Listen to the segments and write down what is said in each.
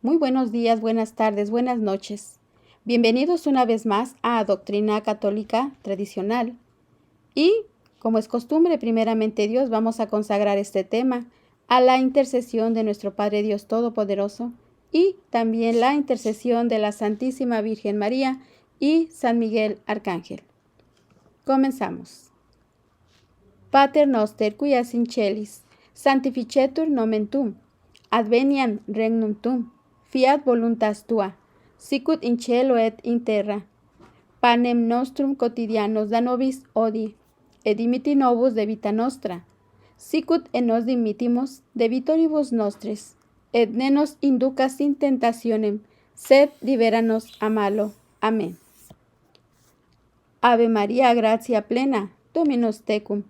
Muy buenos días, buenas tardes, buenas noches. Bienvenidos una vez más a Doctrina Católica Tradicional. Y, como es costumbre, primeramente Dios, vamos a consagrar este tema a la intercesión de nuestro Padre Dios Todopoderoso y también la intercesión de la Santísima Virgen María y San Miguel Arcángel. Comenzamos. Pater noster, qui es in celis, sanctificetur nomen tuum, adveniam regnum tuum, fiat voluntas tua, sicut in cielo et in terra. Panem nostrum quotidianus da nobis hodie, et dimitti nobis debita nostra, sicut et nos dimittimus debitoribus nostris, et ne nos inducas in tentationem, sed libera nos a malo. Amén. Ave Maria, gratia plena, Dominus tecum,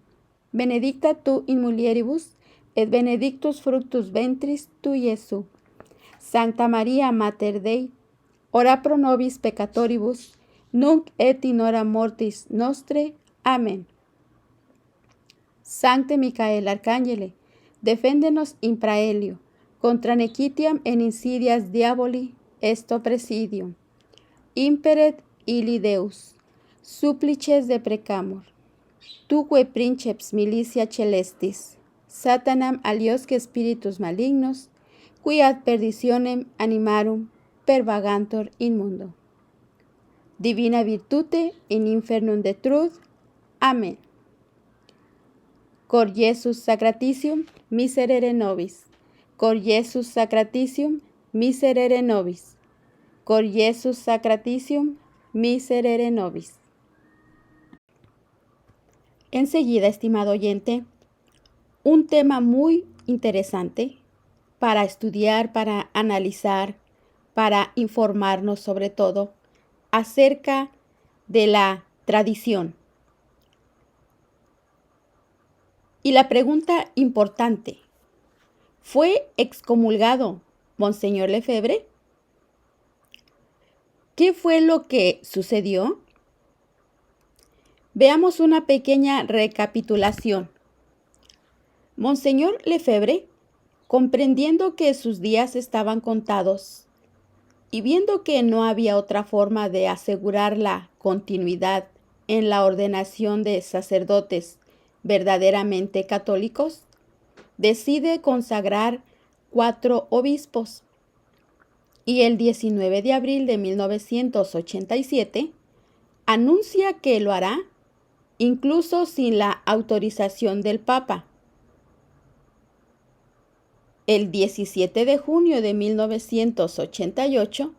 benedicta tu in mulieribus, et benedictus fructus ventris tui, Iesus. Sancta Maria, Mater Dei, ora pro nobis peccatoribus, nunc et in hora mortis nostre. Amén. Sancte Micael Arcangele, defendenos in praelio, contra nequitiam en insidias diaboli esto presidium. Imperet illi Deus, supplices deprecamur. Tuque princeps milicia celestis, Satanam aliosque spiritus malignos, qui ad perditionem animarum pervagantur in mundo. Divina virtute in infernum detruit. Amén. Cor Jesus sacratitium miserere nobis. Cor Jesus sacratitium miserere nobis. Cor Jesus sacratitium miserere nobis. Enseguida, estimado oyente, un tema muy interesante para estudiar, para analizar, para informarnos sobre todo acerca de la tradición. Y la pregunta importante, ¿fue excomulgado Monseñor Lefebvre? ¿Qué fue lo que sucedió? Veamos una pequeña recapitulación. Monseñor Lefebvre, comprendiendo que sus días estaban contados y viendo que no había otra forma de asegurar la continuidad en la ordenación de sacerdotes verdaderamente católicos, decide consagrar 4 obispos y el 19 de abril de 1987 anuncia que lo hará incluso sin la autorización del Papa. El 17 de junio de 1988,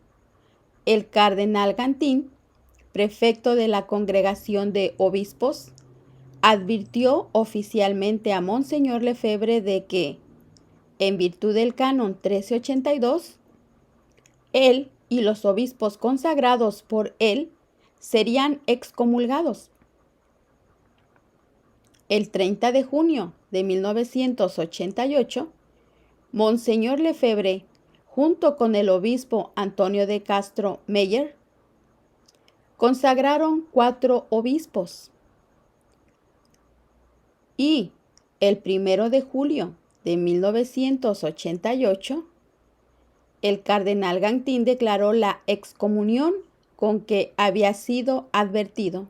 el cardenal Gantín, prefecto de la Congregación de Obispos, advirtió oficialmente a Monseñor Lefebvre de que, en virtud del canon 1382, él y los obispos consagrados por él serían excomulgados. El 30 de junio de 1988, Monseñor Lefebvre, junto con el obispo Antonio de Castro Meyer, consagraron 4 obispos. Y el 1 de julio de 1988, el cardenal Gantín declaró la excomunión con que había sido advertido,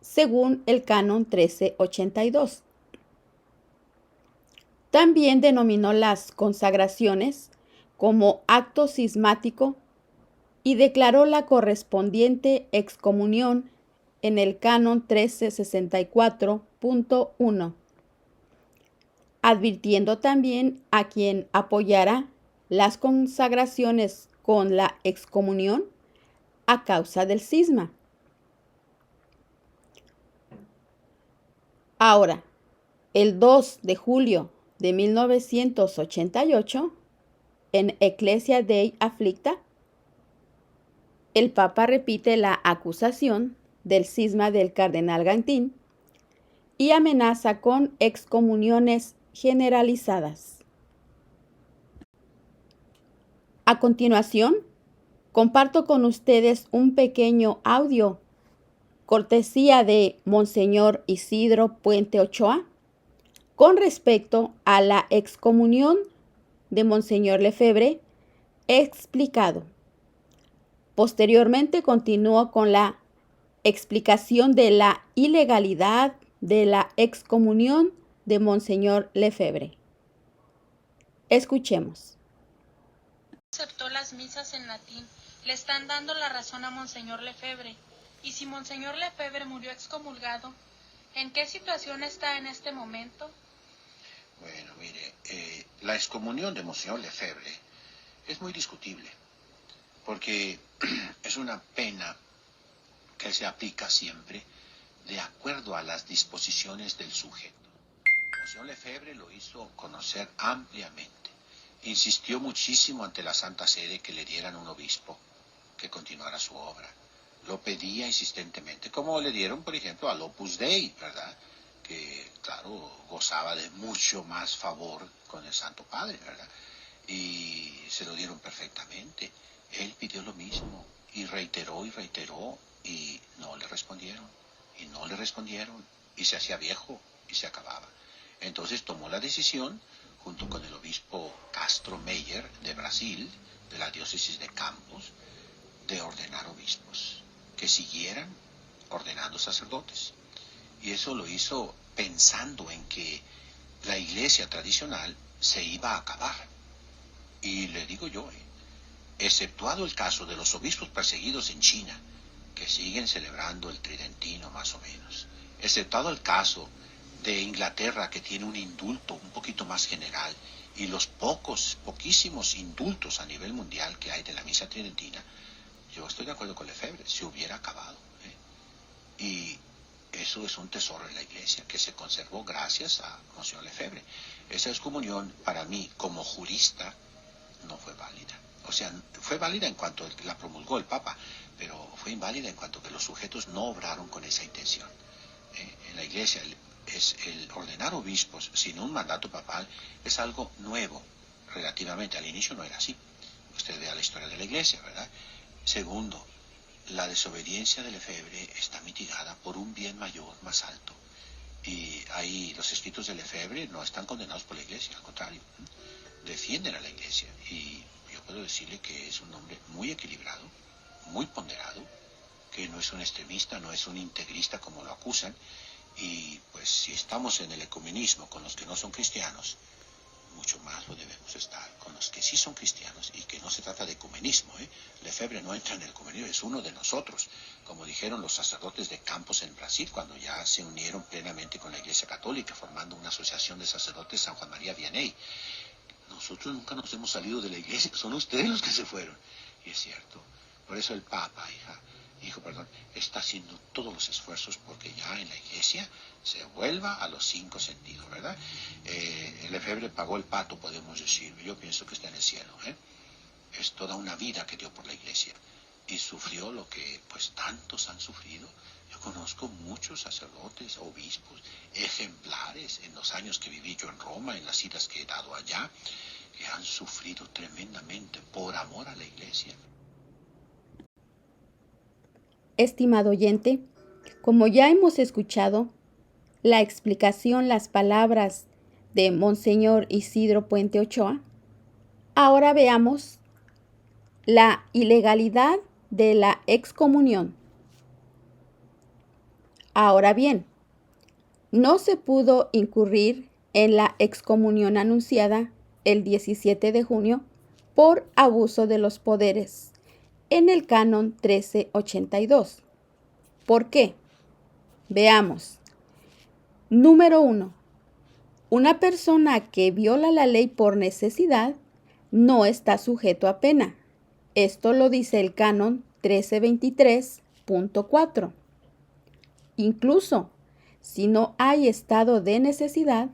según el canon 1382. También denominó las consagraciones como acto cismático y declaró la correspondiente excomunión en el canon 1364.1, advirtiendo también a quien apoyara las consagraciones con la excomunión a causa del cisma. Ahora, el 2 de julio de 1988, en Ecclesia Dei Afflicta, el Papa repite la acusación del cisma del cardenal Gantín y amenaza con excomuniones generalizadas. A continuación, comparto con ustedes un pequeño audio cortesía de Monseñor Isidro Puente Ochoa con respecto a la excomunión de Monseñor Lefebvre explicado. Posteriormente continuó con la explicación de la ilegalidad de la excomunión de Monseñor Lefebvre. Escuchemos. Aceptó las misas en latín. Le están dando la razón a Monseñor Lefebvre. Y si Monseñor Lefebvre murió excomulgado, ¿en qué situación está en este momento? Bueno, mire, la excomunión de Monseñor Lefebvre es muy discutible, porque es una pena que se aplica siempre de acuerdo a las disposiciones del sujeto. Monseñor Lefebvre lo hizo conocer ampliamente. Insistió muchísimo ante la Santa Sede que le dieran un obispo que continuara su obra. Lo pedía insistentemente, como le dieron, por ejemplo, al Opus Dei, ¿verdad? Que, claro, gozaba de mucho más favor con el Santo Padre, ¿verdad? Y se lo dieron perfectamente. Él pidió lo mismo y reiteró y no le respondieron. Y no le respondieron y se hacía viejo y se acababa. Entonces tomó la decisión, junto con el obispo Castro Meyer de Brasil, de la diócesis de Campos, de ordenar obispos, que siguieran ordenando sacerdotes. Y eso lo hizo pensando en que la iglesia tradicional se iba a acabar. Y le digo yo, exceptuado el caso de los obispos perseguidos en China, que siguen celebrando el tridentino más o menos, exceptuado el caso de Inglaterra, que tiene un indulto un poquito más general, y los poquísimos indultos a nivel mundial que hay de la misa tridentina, yo estoy de acuerdo con Lefebvre, se hubiera acabado. Y eso es un tesoro en la iglesia, que se conservó gracias a Monseñor Lefebvre. Esa excomunión, para mí, como jurista, no fue válida. O sea, fue válida en cuanto la promulgó el Papa, pero fue inválida en cuanto que los sujetos no obraron con esa intención. En la iglesia, el ordenar obispos sin un mandato papal es algo nuevo, relativamente. Al inicio no era así. Usted vea la historia de la iglesia, ¿verdad? Segundo, la desobediencia de Lefebvre está mitigada por un bien mayor, más alto. Y ahí los escritos de Lefebvre no están condenados por la iglesia, al contrario, defienden a la iglesia. Y yo puedo decirle que es un hombre muy equilibrado, muy ponderado, que no es un extremista, no es un integrista como lo acusan. Y pues si estamos en el ecumenismo con los que no son cristianos, mucho más lo debemos estar con los que sí son cristianos, y que no se trata de ecumenismo. Lefebvre no entra en el ecumenismo, es uno de nosotros, como dijeron los sacerdotes de Campos en Brasil, cuando ya se unieron plenamente con la Iglesia Católica, formando una asociación de sacerdotes San Juan María Vianney. Nosotros nunca nos hemos salido de la iglesia, son ustedes los que se fueron. Y es cierto. Por eso el Papa, está haciendo todos los esfuerzos porque ya en la iglesia se vuelva a los 5 sentidos, ¿verdad? Lefebvre pagó el pato, podemos decir. Yo pienso que está en el cielo, Es toda una vida que dio por la iglesia. Y sufrió lo que, pues, tantos han sufrido. Yo conozco muchos sacerdotes, obispos, ejemplares, en los años que viví yo en Roma, en las citas que he dado allá, que han sufrido tremendamente por amor a la iglesia. Estimado oyente, como ya hemos escuchado la explicación, las palabras de Monseñor Isidro Puente Ochoa, ahora veamos la ilegalidad de la excomunión. Ahora bien, no se pudo incurrir en la excomunión anunciada el 17 de junio por abuso de los poderes en el canon 1382. ¿Por qué? Veamos. Número 1. Una persona que viola la ley por necesidad no está sujeto a pena. Esto lo dice el canon 1323.4. Incluso si no hay estado de necesidad,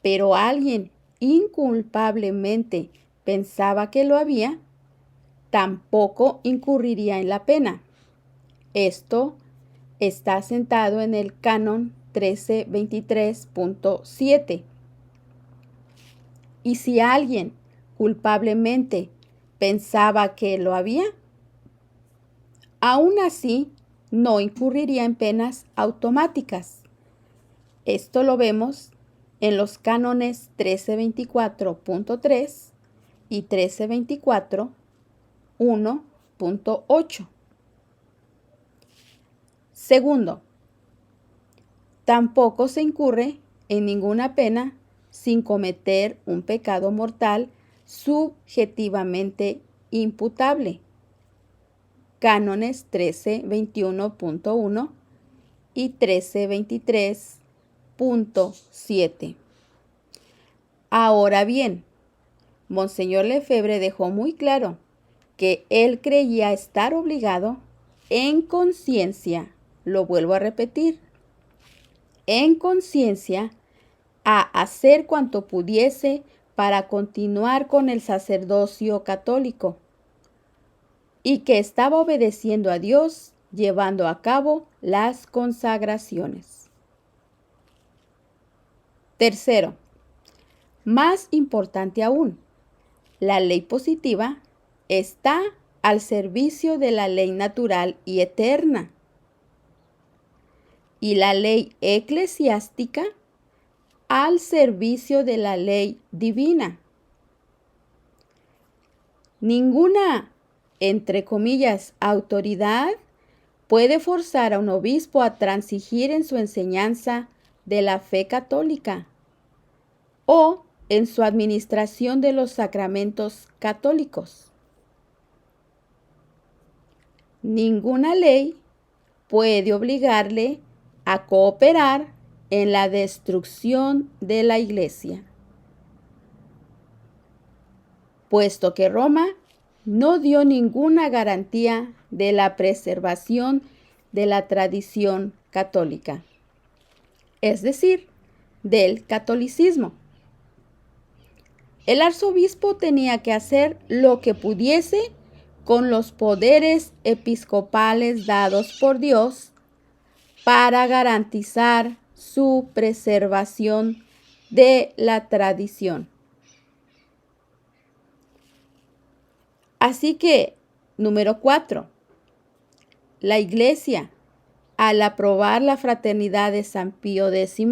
pero alguien inculpablemente pensaba que lo había, tampoco incurriría en la pena. Esto está asentado en el canon 1323.7. Y si alguien culpablemente pensaba que lo había, aún así no incurriría en penas automáticas. Esto lo vemos en los cánones 1324.3 y 1324.1.8. Segundo, tampoco se incurre en ninguna pena sin cometer un pecado mortal subjetivamente imputable. Cánones 1321.1 y 1323.7. Ahora bien, Monseñor Lefebvre dejó muy claro que él creía estar obligado en conciencia, lo vuelvo a repetir, en conciencia, a hacer cuanto pudiese para continuar con el sacerdocio católico, y que estaba obedeciendo a Dios llevando a cabo las consagraciones. Tercero, más importante aún, la ley positiva está al servicio de la ley natural y eterna, y la ley eclesiástica al servicio de la ley divina. Ninguna, entre comillas, autoridad puede forzar a un obispo a transigir en su enseñanza de la fe católica o en su administración de los sacramentos católicos. Ninguna ley puede obligarle a cooperar en la destrucción de la Iglesia, puesto que Roma no dio ninguna garantía de la preservación de la tradición católica, es decir, del catolicismo. El arzobispo tenía que hacer lo que pudiese con los poderes episcopales dados por Dios para garantizar su preservación de la tradición. Así que, número 4, la Iglesia, al aprobar la fraternidad de San Pío X,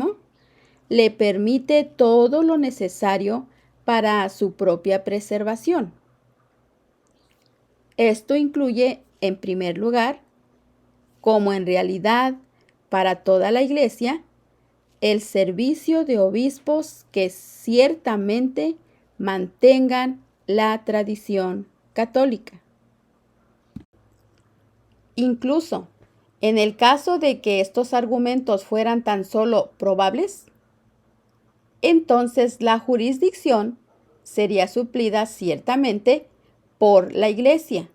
le permite todo lo necesario para su propia preservación. Esto incluye, en primer lugar, como en realidad para toda la Iglesia, el servicio de obispos que ciertamente mantengan la tradición católica. Incluso, en el caso de que estos argumentos fueran tan solo probables, entonces la jurisdicción sería suplida ciertamente por la Iglesia.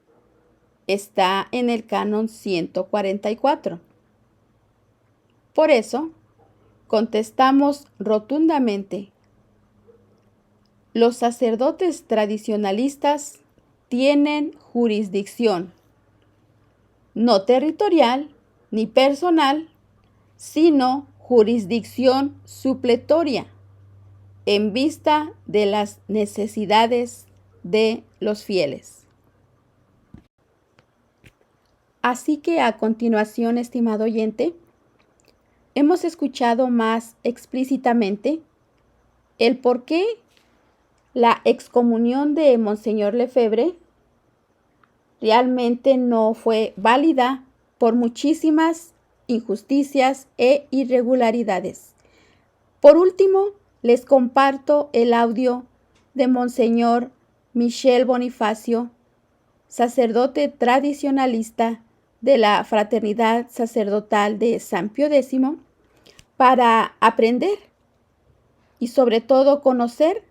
Está en el canon 144. Por eso, contestamos rotundamente: los sacerdotes tradicionalistas tienen jurisdicción, no territorial ni personal, sino jurisdicción supletoria, en vista de las necesidades de los fieles. Así que a continuación, estimado oyente, hemos escuchado más explícitamente el por qué la excomunión de Monseñor Lefebvre realmente no fue válida por muchísimas injusticias e irregularidades. Por último, les comparto el audio de Monseñor Michel Bonifacio, sacerdote tradicionalista de la Fraternidad Sacerdotal de San Pío X, para aprender y sobre todo conocer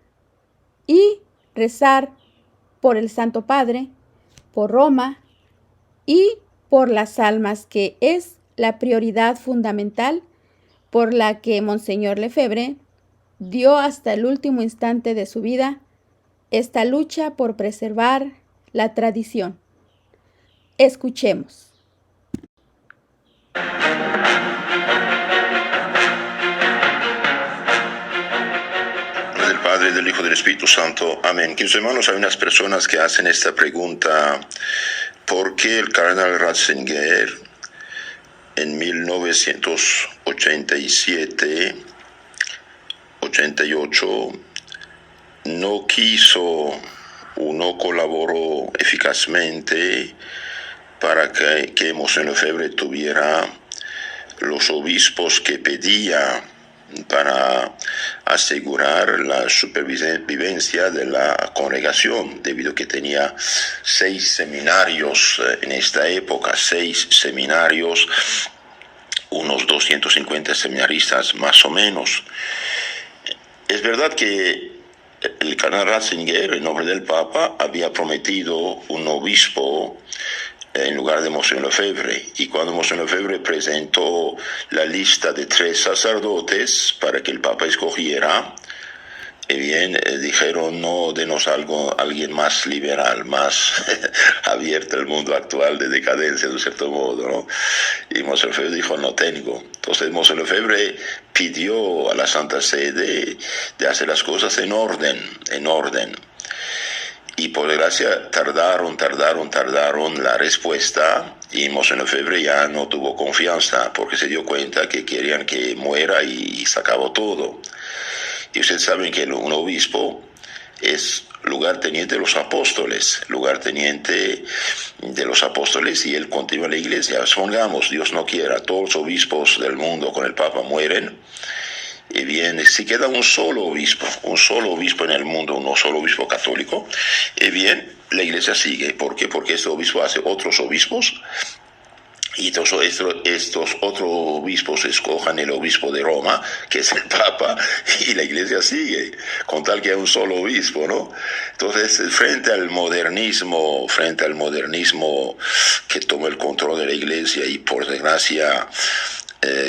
y rezar por el Santo Padre, por Roma y por las almas, que es la prioridad fundamental por la que Monseñor Lefebvre dio hasta el último instante de su vida esta lucha por preservar la tradición. Escuchemos. Del Padre, del Hijo y del Espíritu Santo. Amén. Queridos hermanos, hay unas personas que hacen esta pregunta: ¿por qué el cardenal Ratzinger en 1987 1988 no quiso o no colaboró eficazmente para que Monseñor Lefebvre tuviera los obispos que pedía para asegurar la supervivencia de la congregación, debido a que tenía 6 seminarios en esta época, 6 seminarios, unos 250 seminaristas más o menos. Es verdad que el cardenal Ratzinger, en nombre del Papa, había prometido un obispo en lugar de Monseñor Lefebvre, y cuando Monseñor Lefebvre presentó la lista de 3 sacerdotes para que el Papa escogiera, dijeron: no, denos alguien más liberal, más abierto al mundo actual de decadencia, de un cierto modo, ¿no? Y Monseñor Lefebvre dijo: no tengo. Entonces Monseñor Lefebvre pidió a la Santa Sede de hacer las cosas en orden. Y por desgracia tardaron la respuesta, y Monseñor Lefebvre ya no tuvo confianza porque se dio cuenta que querían que muera y se acabó todo. Y ustedes saben que un obispo es lugarteniente de los apóstoles, y él continúa la iglesia. Supongamos, Dios no quiera, todos los obispos del mundo con el Papa mueren, y bien, si queda un solo obispo en el mundo, un solo obispo católico, y bien, la iglesia sigue. ¿Por qué? Porque este obispo hace otros obispos, y estos otros obispos escojan el obispo de Roma, que es el Papa, y la iglesia sigue, con tal que hay un solo obispo, ¿no? Entonces, frente al modernismo que toma el control de la iglesia, y por desgracia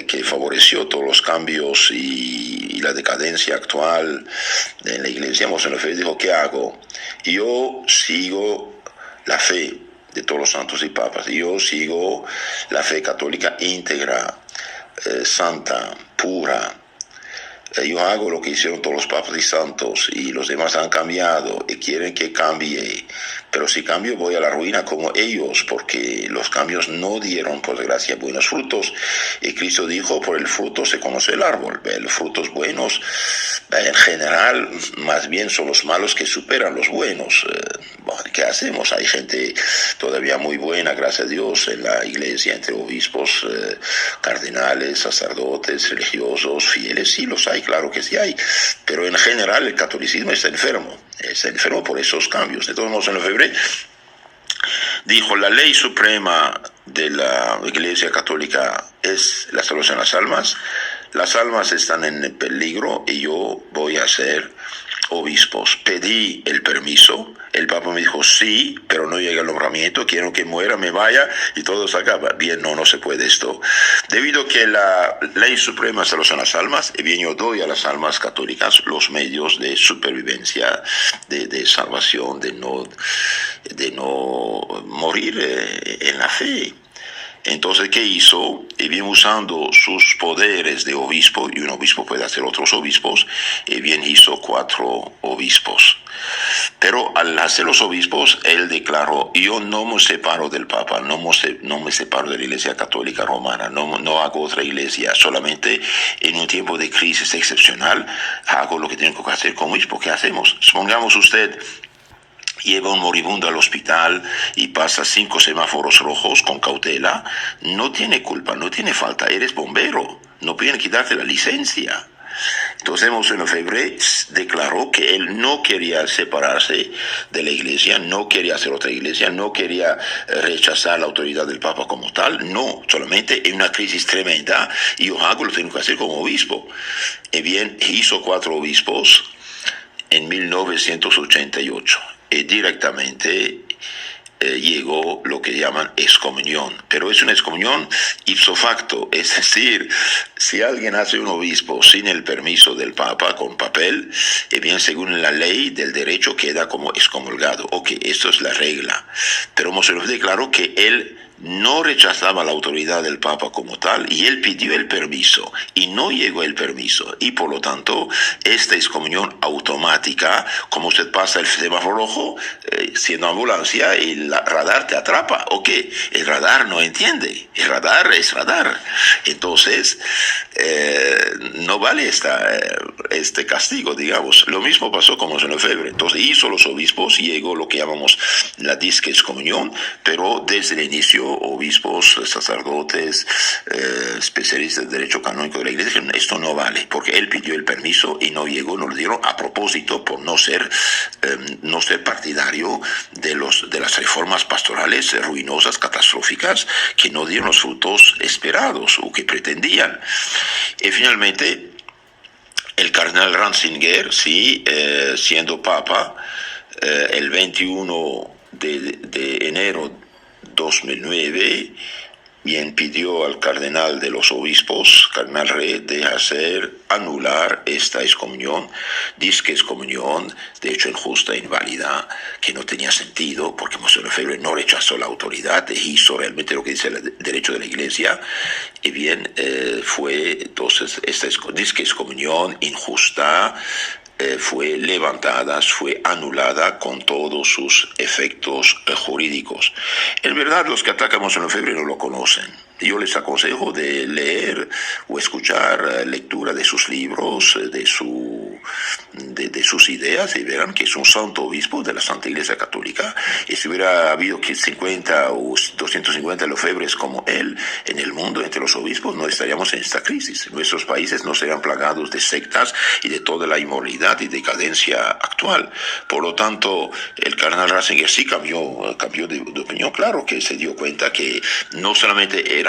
que favoreció todos los cambios y la decadencia actual en la iglesia, Monseñor Lefebvre dijo: ¿qué hago? Yo sigo la fe de todos los santos y papas, yo sigo la fe católica íntegra, santa, pura. Yo hago lo que hicieron todos los papas y santos, y los demás han cambiado y quieren que cambie, pero si cambio voy a la ruina como ellos, porque los cambios no dieron, por desgracia, buenos frutos. Y Cristo dijo: por el fruto se conoce el árbol. Los frutos buenos, en general, más bien son los malos que superan los buenos. ¿Qué hacemos? Hay gente todavía muy buena, gracias a Dios, en la iglesia, entre obispos, cardenales, sacerdotes, religiosos, fieles. Sí los hay, claro que sí hay, pero en general el catolicismo está enfermo por esos cambios. De todos modos, en Lefebvre dijo: la ley suprema de la iglesia católica es la salvación de las almas están en peligro, y yo voy a ser obispos. Pedí el permiso, el Papa me dijo: sí, pero no llega el nombramiento, quiero que muera, me vaya y todo se acaba. Bien, no se puede esto. Debido a que la ley suprema es salvación a las almas, y bien, yo doy a las almas católicas los medios de supervivencia, de salvación, de no morir en la fe. Entonces, ¿qué hizo? Y bien, usando sus poderes de obispo, y un obispo puede hacer otros obispos, y bien hizo 4 obispos. Pero al hacer los obispos, él declaró: yo no me separo del Papa, no me separo de la Iglesia Católica Romana, no hago otra iglesia, solamente en un tiempo de crisis excepcional hago lo que tengo que hacer como obispo. ¿Qué hacemos? Supongamos usted lleva un moribundo al hospital y pasa 5 semáforos rojos con cautela, no tiene culpa, no tiene falta, eres bombero, no pueden quitarte la licencia. Entonces Monseñor Lefebvre declaró que él no quería separarse de la iglesia, no quería hacer otra iglesia, no quería rechazar la autoridad del Papa como tal, no, solamente en una crisis tremenda, y yo hago lo que tengo que hacer como obispo. Y bien, hizo 4 obispos en 1988. Y directamente llegó lo que llaman excomunión, pero es una excomunión ipso facto, es decir, si alguien hace un obispo sin el permiso del Papa con papel, bien, según la ley del derecho queda como excomulgado. Ok, esto es la regla, pero Monseñor declaró que él no rechazaba la autoridad del Papa como tal, y él pidió el permiso y no llegó el permiso, y por lo tanto esta excomunión automática, como usted pasa el semáforo rojo siendo ambulancia, y el radar te atrapa. Ok, el radar no entiende, el radar es radar, entonces no vale este castigo, digamos. Lo mismo pasó con Monseñor Lefebvre. Entonces hizo los obispos, llegó lo que llamamos la disque excomunión, pero desde el inicio obispos, sacerdotes, especialistas de derecho canónico de la iglesia dijeron, esto no vale, porque él pidió el permiso y no llegó, nos lo dieron a propósito por no ser partidario de las reformas pastorales ruinosas, catastróficas, que no dieron los frutos esperados o que pretendían. Y finalmente, el cardenal Ratzinger, sí, siendo papa, el 21 de enero 2009, bien pidió al cardenal de los obispos, cardenal Re, de anular esta excomunión, disque excomunión, de hecho injusta e inválida, que no tenía sentido, porque Monseñor Lefebvre no rechazó la autoridad, hizo realmente lo que dice el derecho de la Iglesia, y bien, fue entonces esta disque excomunión injusta, fue levantada, fue anulada con todos sus efectos jurídicos. En verdad, los que atacan a Monseñor Lefebvre no lo conocen. Yo les aconsejo de leer o escuchar lectura de sus libros, de sus ideas, y verán que es un santo obispo de la Santa Iglesia Católica. Y si hubiera habido 50 o 250 Lefebvres como él en el mundo, entre los obispos, no estaríamos en esta crisis. Nuestros países no serían plagados de sectas y de toda la inmoralidad y decadencia actual. Por lo tanto, el cardenal Ratzinger sí cambió de opinión. Claro que se dio cuenta que no solamente era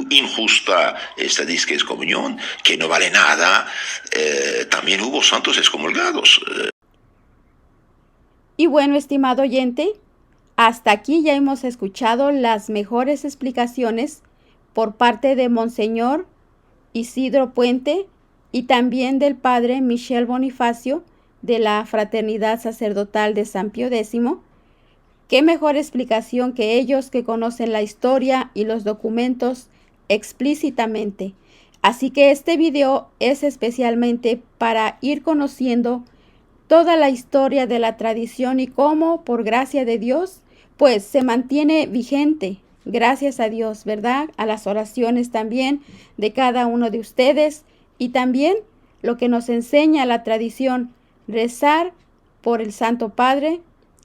injusta esta disque excomunión, que no vale nada, también hubo santos excomulgados. Y bueno, estimado oyente, hasta aquí ya hemos escuchado las mejores explicaciones por parte de Monseñor Isidro Puente y también del Padre Michel Bonifacio de la Fraternidad Sacerdotal de San Pío X. Qué mejor explicación que ellos, que conocen la historia y los documentos explícitamente. Así que este video es especialmente para ir conociendo toda la historia de la tradición y cómo, por gracia de Dios, pues se mantiene vigente. Gracias a Dios, ¿verdad? A las oraciones también de cada uno de ustedes y también lo que nos enseña la tradición, rezar por el Santo Padre,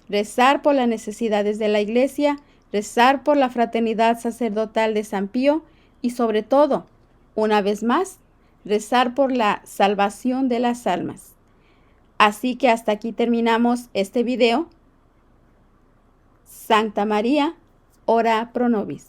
rezar por las necesidades de la Iglesia, rezar por la fraternidad sacerdotal de San Pío y sobre todo, una vez más, rezar por la salvación de las almas. Así que hasta aquí terminamos este video. Santa María, ora pro nobis.